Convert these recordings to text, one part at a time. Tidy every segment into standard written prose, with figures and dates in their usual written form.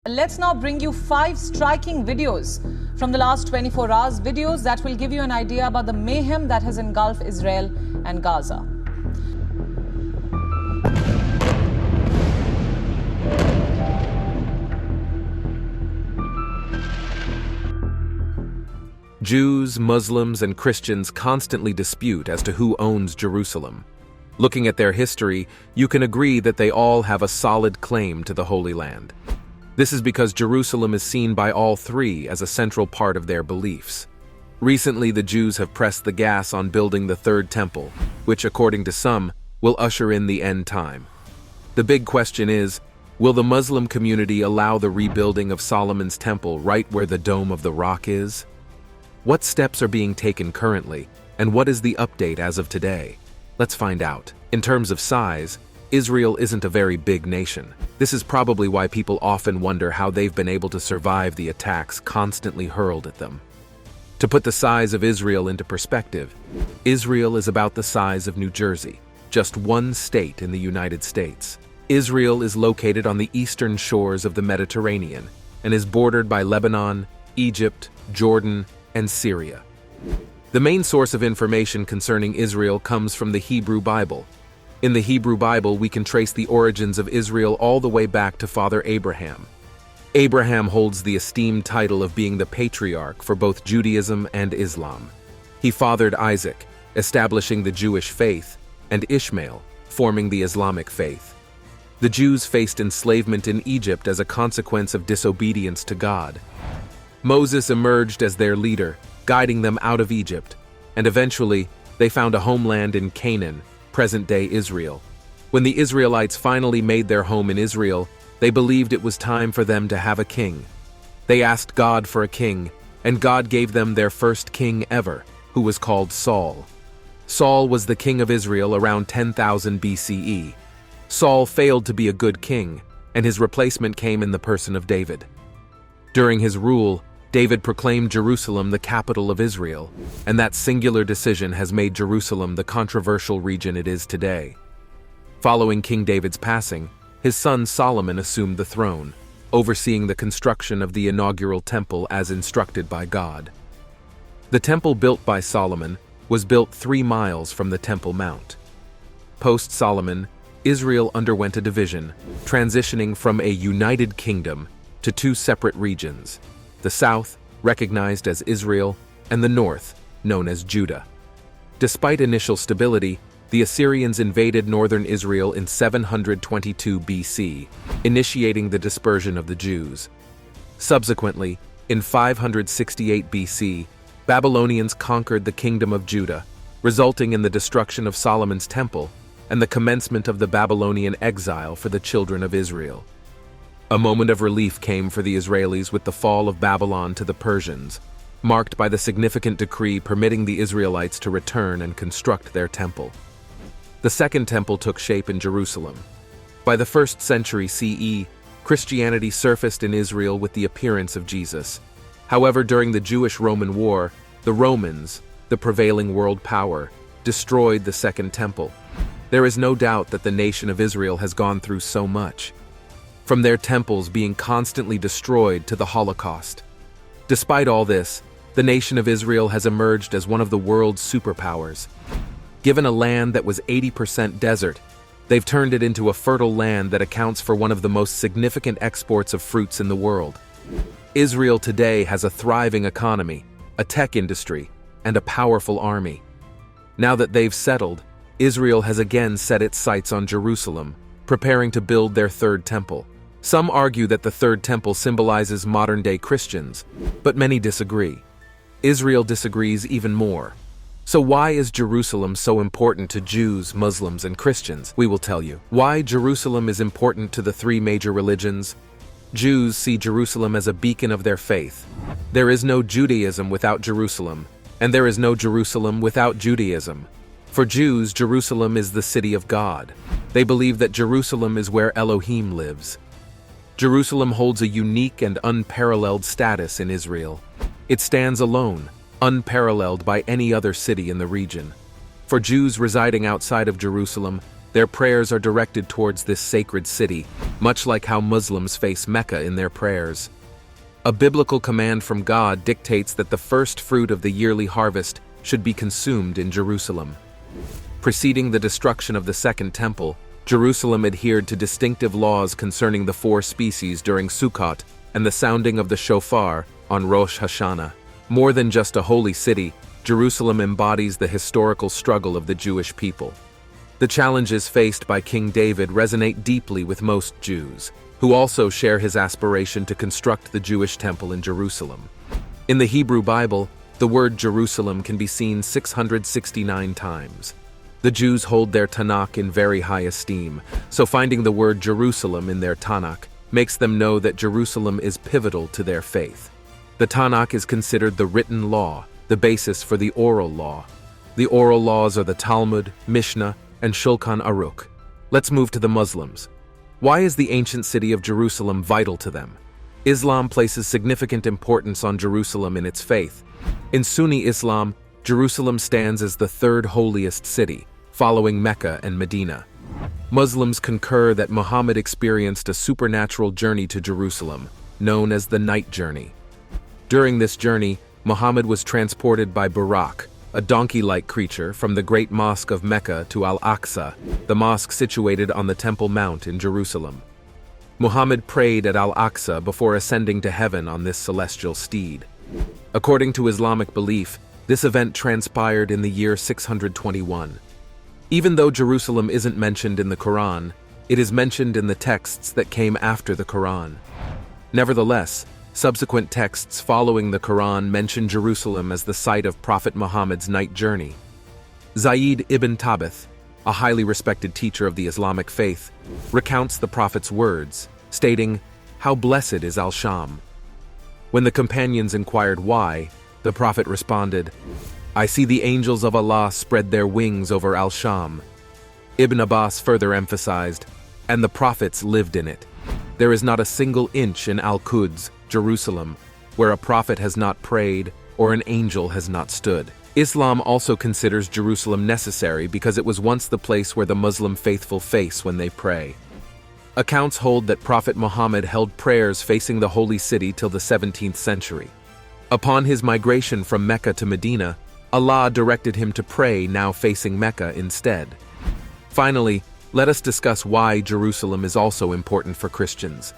Let's now bring you 5 striking videos from the last 24 hours, videos that will give you an idea about the mayhem that has engulfed Israel and Gaza. Jews, Muslims, and Christians constantly dispute as to who owns Jerusalem. Looking at their history, you can agree that they all have a solid claim to the Holy Land. This is because Jerusalem is seen by all three as a central part of their beliefs. Recently, the Jews have pressed the gas on building the third temple, which, according to some, will usher in the end time. The big question is, will the Muslim community allow the rebuilding of Solomon's temple right where the Dome of the Rock is? What steps are being taken currently, and what is the update as of today? Let's find out. In terms of size, Israel isn't a very big nation. This is probably why people often wonder how they've been able to survive the attacks constantly hurled at them. To put the size of Israel into perspective, Israel is about the size of New Jersey, just one state in the United States. Israel is located on the eastern shores of the Mediterranean and is bordered by Lebanon, Egypt, Jordan, and Syria. The main source of information concerning Israel comes from the Hebrew Bible. In the Hebrew Bible, we can trace the origins of Israel all the way back to Father Abraham. Abraham holds the esteemed title of being the patriarch for both Judaism and Islam. He fathered Isaac, establishing the Jewish faith, and Ishmael, forming the Islamic faith. The Jews faced enslavement in Egypt as a consequence of disobedience to God. Moses emerged as their leader, guiding them out of Egypt, and eventually they found a homeland in Canaan, present-day Israel. When the Israelites finally made their home in Israel, they believed it was time for them to have a king. They asked God for a king, and God gave them their first king ever, who was called Saul. Saul was the king of Israel around 10,000 BCE. Saul failed to be a good king, and his replacement came in the person of David. During his rule, David proclaimed Jerusalem the capital of Israel, and that singular decision has made Jerusalem the controversial region it is today. Following King David's passing, his son Solomon assumed the throne, overseeing the construction of the inaugural temple as instructed by God. The temple built by Solomon was built 3 miles from the Temple Mount. Post-Solomon, Israel underwent a division, transitioning from a united kingdom to 2 separate regions. The south, recognized as Israel, and the north, known as Judah. Despite initial stability, the Assyrians invaded northern Israel in 722 BC, initiating the dispersion of the Jews. Subsequently, in 568 BC, Babylonians conquered the kingdom of Judah, resulting in the destruction of Solomon's temple and the commencement of the Babylonian exile for the children of Israel. A moment of relief came for the Israelis with the fall of Babylon to the Persians, marked by the significant decree permitting the Israelites to return and construct their temple. The second temple took shape in Jerusalem. By the 1st century CE, Christianity surfaced in Israel with the appearance of Jesus. However, during the Jewish-Roman War, the Romans, the prevailing world power, destroyed the second temple. There is no doubt that the nation of Israel has gone through so much, from their temples being constantly destroyed to the Holocaust. Despite all this, the nation of Israel has emerged as one of the world's superpowers. Given a land that was 80% desert, they've turned it into a fertile land that accounts for one of the most significant exports of fruits in the world. Israel today has a thriving economy, a tech industry, and a powerful army. Now that they've settled, Israel has again set its sights on Jerusalem, preparing to build their third temple. Some argue that the third temple symbolizes modern-day Christians, but many disagree. Israel disagrees even more. So why is Jerusalem so important to Jews, Muslims, and Christians? We will tell you. Why Jerusalem is important to the 3 major religions? Jews see Jerusalem as a beacon of their faith. There is no Judaism without Jerusalem, and there is no Jerusalem without Judaism. For Jews, Jerusalem is the city of God. They believe that Jerusalem is where Elohim lives. Jerusalem holds a unique and unparalleled status in Israel. It stands alone, unparalleled by any other city in the region. For Jews residing outside of Jerusalem, Their prayers are directed towards this sacred city, much like how Muslims face Mecca in their prayers. A biblical command from God dictates that the first fruit of the yearly harvest should be consumed in Jerusalem. Preceding the destruction of the Second Temple, Jerusalem adhered to distinctive laws concerning the 4 species during Sukkot and the sounding of the shofar on Rosh Hashanah. More than just a holy city, Jerusalem embodies the historical struggle of the Jewish people. The challenges faced by King David resonate deeply with most Jews, who also share his aspiration to construct the Jewish temple in Jerusalem. In the Hebrew Bible, the word Jerusalem can be seen 669 times. The Jews hold their Tanakh in very high esteem, so finding the word Jerusalem in their Tanakh makes them know that Jerusalem is pivotal to their faith. The Tanakh is considered the written law, the basis for the oral law. The oral laws are the Talmud, Mishnah, and Shulchan Aruch. Let's move to the Muslims. Why is the ancient city of Jerusalem vital to them? Islam places significant importance on Jerusalem in its faith. In Sunni Islam, Jerusalem stands as the 3rd holiest city, following Mecca and Medina. Muslims concur that Muhammad experienced a supernatural journey to Jerusalem, known as the night journey. During this journey, Muhammad was transported by Buraq, a donkey-like creature, from the Great Mosque of Mecca to Al-Aqsa, the mosque situated on the Temple Mount in Jerusalem. Muhammad prayed at Al-Aqsa before ascending to heaven on this celestial steed. According to Islamic belief, this event transpired in the year 621. Even though Jerusalem isn't mentioned in the Quran, it is mentioned in the texts that came after the Quran. Nevertheless, subsequent texts following the Quran mention Jerusalem as the site of Prophet Muhammad's night journey. Zayd ibn Thabit, a highly respected teacher of the Islamic faith, recounts the Prophet's words, stating, "How blessed is Al-Sham." When the companions inquired why, the Prophet responded, "I see the angels of Allah spread their wings over Al-Sham." Ibn Abbas further emphasized, "And the prophets lived in it. There is not a single inch in Al-Quds, Jerusalem, where a prophet has not prayed or an angel has not stood." Islam also considers Jerusalem necessary because it was once the place where the Muslim faithful face when they pray. Accounts hold that Prophet Muhammad held prayers facing the holy city till the 17th century. Upon his migration from Mecca to Medina, Allah directed him to pray now facing Mecca instead. Finally, let us discuss why Jerusalem is also important for Christians.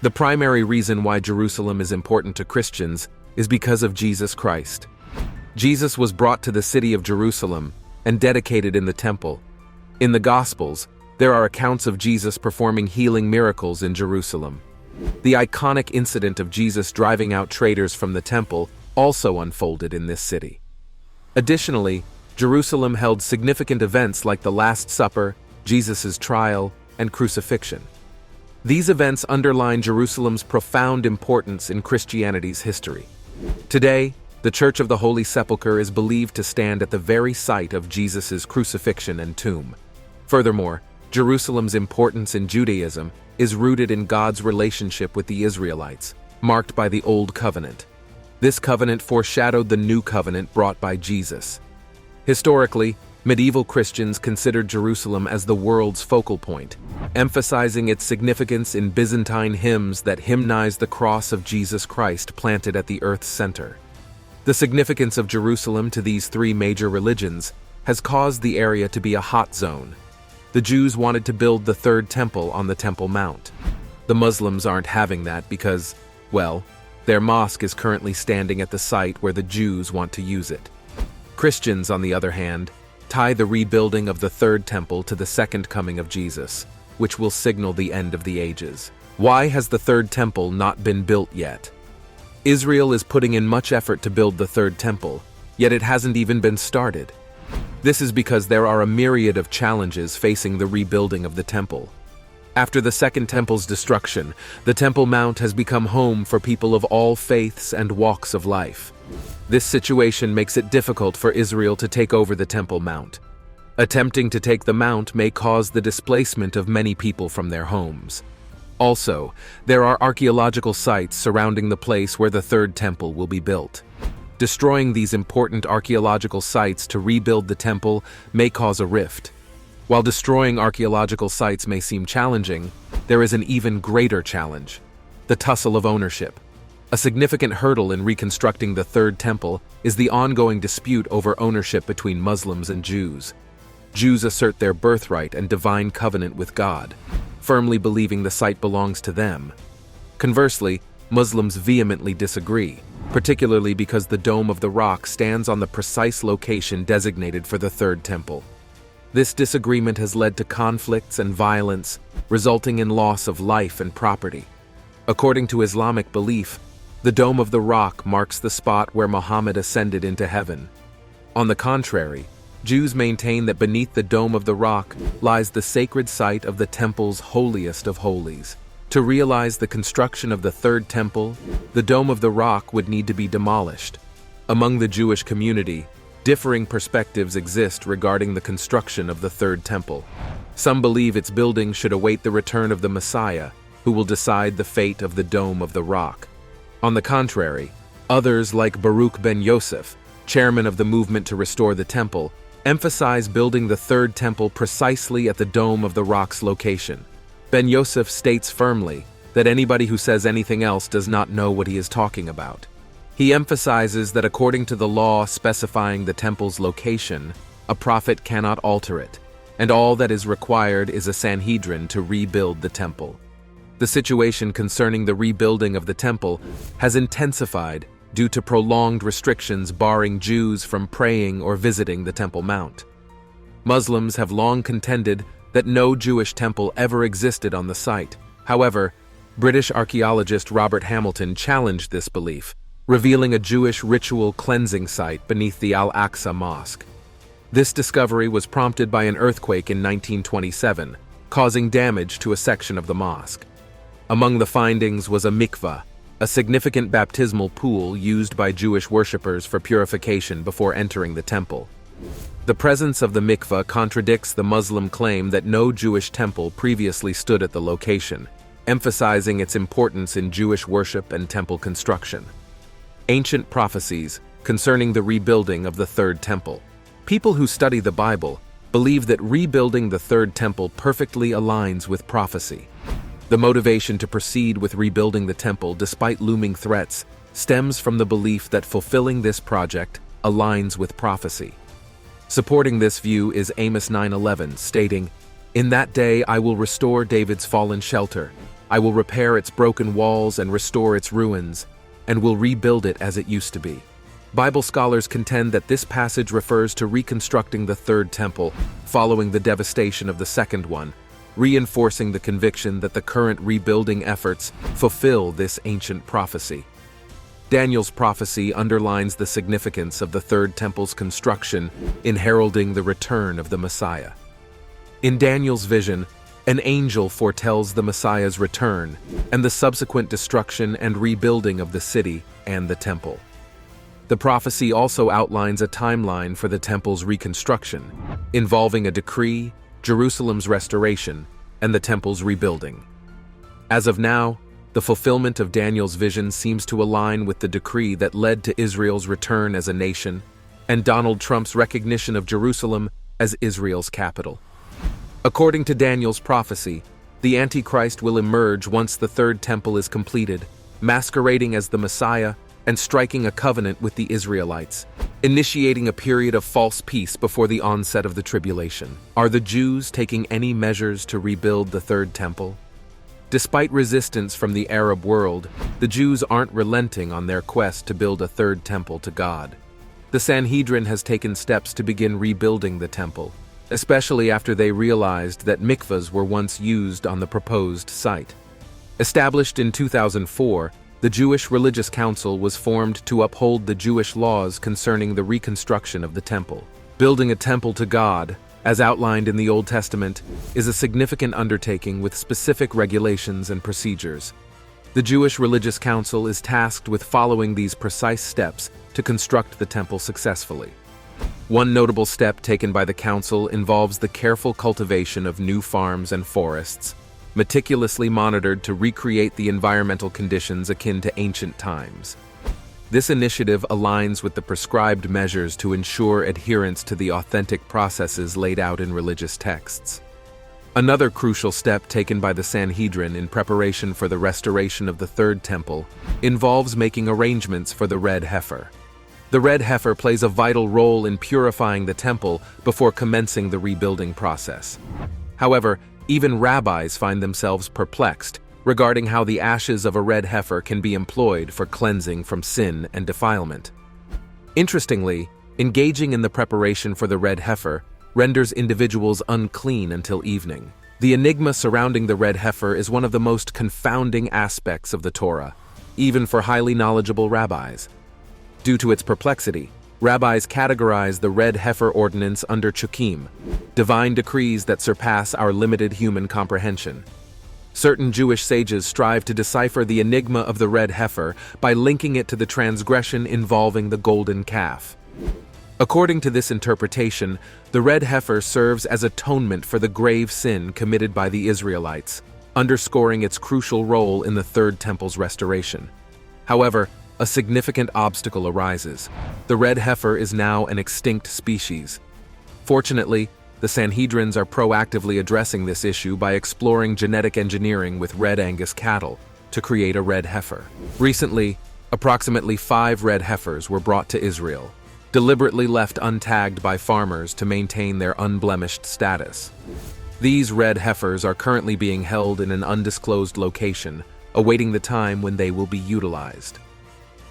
The primary reason why Jerusalem is important to Christians is because of Jesus Christ. Jesus was brought to the city of Jerusalem and dedicated in the temple. In the Gospels, there are accounts of Jesus performing healing miracles in Jerusalem. The iconic incident of Jesus driving out traders from the temple also unfolded in this city. Additionally, Jerusalem held significant events like the Last Supper, Jesus' trial, and crucifixion. These events underline Jerusalem's profound importance in Christianity's history. Today, the Church of the Holy Sepulchre is believed to stand at the very site of Jesus' crucifixion and tomb. Furthermore, Jerusalem's importance in Judaism is rooted in God's relationship with the Israelites, marked by the Old Covenant. This covenant foreshadowed the new covenant brought by Jesus. Historically, medieval Christians considered Jerusalem as the world's focal point, emphasizing its significance in Byzantine hymns that hymnize the cross of Jesus Christ planted at the earth's center. The significance of Jerusalem to these 3 major religions has caused the area to be a hot zone. The Jews wanted to build the 3rd temple on the Temple Mount. The Muslims aren't having that because, well, their mosque is currently standing at the site where the Jews want to use it. Christians, on the other hand, tie the rebuilding of the 3rd temple to the second coming of Jesus, which will signal the end of the ages. Why has the 3rd temple not been built yet? Israel is putting in much effort to build the 3rd temple, yet it hasn't even been started. This is because there are a myriad of challenges facing the rebuilding of the temple. After the Second Temple's destruction, the Temple Mount has become home for people of all faiths and walks of life. This situation makes it difficult for Israel to take over the Temple Mount. Attempting to take the mount may cause the displacement of many people from their homes. Also, there are archaeological sites surrounding the place where the 3rd temple will be built. Destroying these important archaeological sites to rebuild the temple may cause a rift. While destroying archaeological sites may seem challenging, there is an even greater challenge: the tussle of ownership. A significant hurdle in reconstructing the Third Temple is the ongoing dispute over ownership between Muslims and Jews. Jews assert their birthright and divine covenant with God, firmly believing the site belongs to them. Conversely, Muslims vehemently disagree, particularly because the Dome of the Rock stands on the precise location designated for the Third Temple. This disagreement has led to conflicts and violence, resulting in loss of life and property. According to Islamic belief, the Dome of the Rock marks the spot where Muhammad ascended into heaven. On the contrary, Jews maintain that beneath the Dome of the Rock lies the sacred site of the temple's holiest of holies. To realize the construction of the Third Temple, the Dome of the Rock would need to be demolished. Among the Jewish community, differing perspectives exist regarding the construction of the Third Temple. Some believe its building should await the return of the Messiah, who will decide the fate of the Dome of the Rock. On the contrary, others like Baruch ben Yosef, chairman of the movement to restore the temple, emphasize building the Third Temple precisely at the Dome of the Rock's location. Ben Yosef states firmly that anybody who says anything else does not know what he is talking about. He emphasizes that according to the law specifying the temple's location, a prophet cannot alter it, and all that is required is a Sanhedrin to rebuild the temple. The situation concerning the rebuilding of the temple has intensified due to prolonged restrictions barring Jews from praying or visiting the Temple Mount. Muslims have long contended that no Jewish temple ever existed on the site. However, British archaeologist Robert Hamilton challenged this belief, revealing a Jewish ritual cleansing site beneath the Al-Aqsa Mosque. This discovery was prompted by an earthquake in 1927, causing damage to a section of the mosque. Among the findings was a mikveh, a significant baptismal pool used by Jewish worshippers for purification before entering the temple. The presence of the mikveh contradicts the Muslim claim that no Jewish temple previously stood at the location, emphasizing its importance in Jewish worship and temple construction. Ancient prophecies concerning the rebuilding of the Third Temple. People who study the Bible believe that rebuilding the Third Temple perfectly aligns with prophecy. The motivation to proceed with rebuilding the temple despite looming threats stems from the belief that fulfilling this project aligns with prophecy. Supporting this view is Amos 9:11, stating, "In that day I will restore David's fallen shelter. I will repair its broken walls and restore its ruins, and will rebuild it as it used to be." Bible scholars contend that this passage refers to reconstructing the Third Temple following the devastation of the second one, reinforcing the conviction that the current rebuilding efforts fulfill this ancient prophecy. Daniel's prophecy underlines the significance of the Third Temple's construction in heralding the return of the Messiah. In Daniel's vision, an angel foretells the Messiah's return and the subsequent destruction and rebuilding of the city and the temple. The prophecy also outlines a timeline for the temple's reconstruction, involving a decree, Jerusalem's restoration, and the temple's rebuilding. As of now, the fulfillment of Daniel's vision seems to align with the decree that led to Israel's return as a nation and Donald Trump's recognition of Jerusalem as Israel's capital. According to Daniel's prophecy, the Antichrist will emerge once the Third Temple is completed, masquerading as the Messiah and striking a covenant with the Israelites, initiating a period of false peace before the onset of the tribulation. Are the Jews taking any measures to rebuild the Third Temple? Despite resistance from the Arab world, the Jews aren't relenting on their quest to build a Third Temple to God. The Sanhedrin has taken steps to begin rebuilding the temple, especially after they realized that mikvahs were once used on the proposed site. Established in 2004, the Jewish Religious Council was formed to uphold the Jewish laws concerning the reconstruction of the temple. Building a temple to God, as outlined in the Old Testament, is a significant undertaking with specific regulations and procedures. The Jewish Religious Council is tasked with following these precise steps to construct the temple successfully. One notable step taken by the council involves the careful cultivation of new farms and forests, meticulously monitored to recreate the environmental conditions akin to ancient times. This initiative aligns with the prescribed measures to ensure adherence to the authentic processes laid out in religious texts. Another crucial step taken by the Sanhedrin in preparation for the restoration of the Third Temple involves making arrangements for the red heifer. The red heifer plays a vital role in purifying the temple before commencing the rebuilding process. However, even rabbis find themselves perplexed regarding how the ashes of a red heifer can be employed for cleansing from sin and defilement. Interestingly, engaging in the preparation for the red heifer renders individuals unclean until evening. The enigma surrounding the red heifer is one of the most confounding aspects of the Torah, even for highly knowledgeable rabbis. Due to its perplexity, rabbis categorize the red heifer ordinance under chukim, divine decrees that surpass our limited human comprehension. Certain Jewish sages strive to decipher the enigma of the red heifer by linking it to the transgression involving the golden calf. According to this interpretation, the red heifer serves as atonement for the grave sin committed by the Israelites, underscoring its crucial role in the Third Temple's restoration. However, a significant obstacle arises. The red heifer is now an extinct species. Fortunately, the Sanhedrins are proactively addressing this issue by exploring genetic engineering with red Angus cattle to create a red heifer. Recently, approximately 5 red heifers were brought to Israel, deliberately left untagged by farmers to maintain their unblemished status. These red heifers are currently being held in an undisclosed location, awaiting the time when they will be utilized.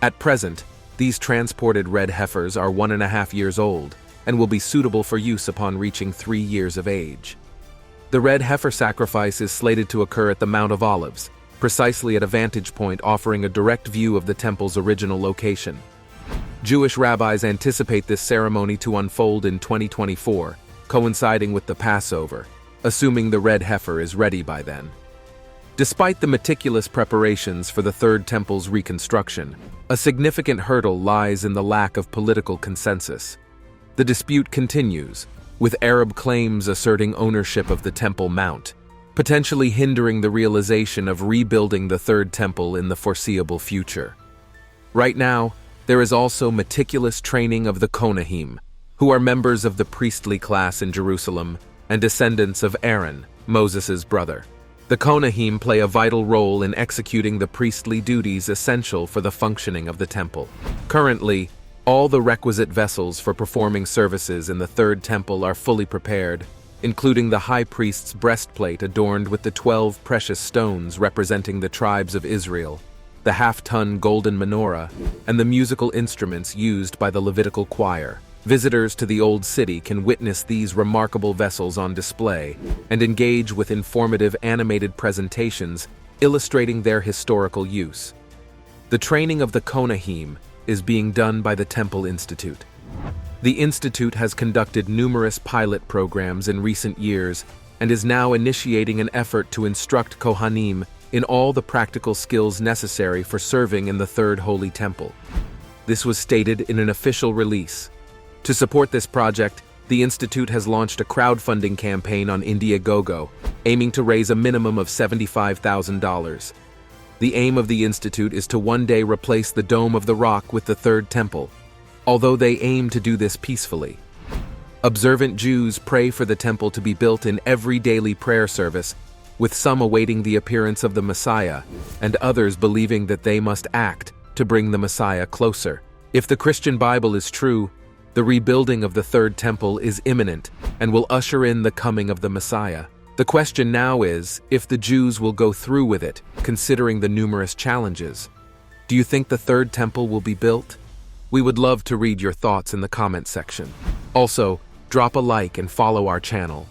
At present, these transported red heifers are 1.5 years old and will be suitable for use upon reaching 3 years of age. The red heifer sacrifice is slated to occur at the Mount of Olives, precisely at a vantage point offering a direct view of the temple's original location. Jewish rabbis anticipate this ceremony to unfold in 2024, coinciding with the Passover, assuming the red heifer is ready by then. Despite the meticulous preparations for the Third Temple's reconstruction, a significant hurdle lies in the lack of political consensus. The dispute continues, with Arab claims asserting ownership of the Temple Mount, potentially hindering the realization of rebuilding the Third Temple in the foreseeable future. Right now, there is also meticulous training of the Kohanim, who are members of the priestly class in Jerusalem and descendants of Aaron, Moses's brother. The Kohanim play a vital role in executing the priestly duties essential for the functioning of the temple. Currently, all the requisite vessels for performing services in the Third Temple are fully prepared, including the high priest's breastplate adorned with the 12 precious stones representing the tribes of Israel, the half-ton golden menorah, and the musical instruments used by the Levitical choir. Visitors to the Old City can witness these remarkable vessels on display and engage with informative animated presentations illustrating their historical use. The training of the Kohanim is being done by the Temple Institute. The Institute has conducted numerous pilot programs in recent years and is now initiating an effort to instruct Kohanim in all the practical skills necessary for serving in the Third Holy Temple. This was stated in an official release. To support this project, the Institute has launched a crowdfunding campaign on Indiegogo, aiming to raise a minimum of $75,000. The aim of the Institute is to one day replace the Dome of the Rock with the Third Temple, although they aim to do this peacefully. Observant Jews pray for the temple to be built in every daily prayer service, with some awaiting the appearance of the Messiah, and others believing that they must act to bring the Messiah closer. If the Christian Bible is true, the rebuilding of the Third Temple is imminent and will usher in the coming of the Messiah. The question now is if the Jews will go through with it, considering the numerous challenges. Do you think the Third Temple will be built? We would love to read your thoughts in the comment section. Also, drop a like and follow our channel.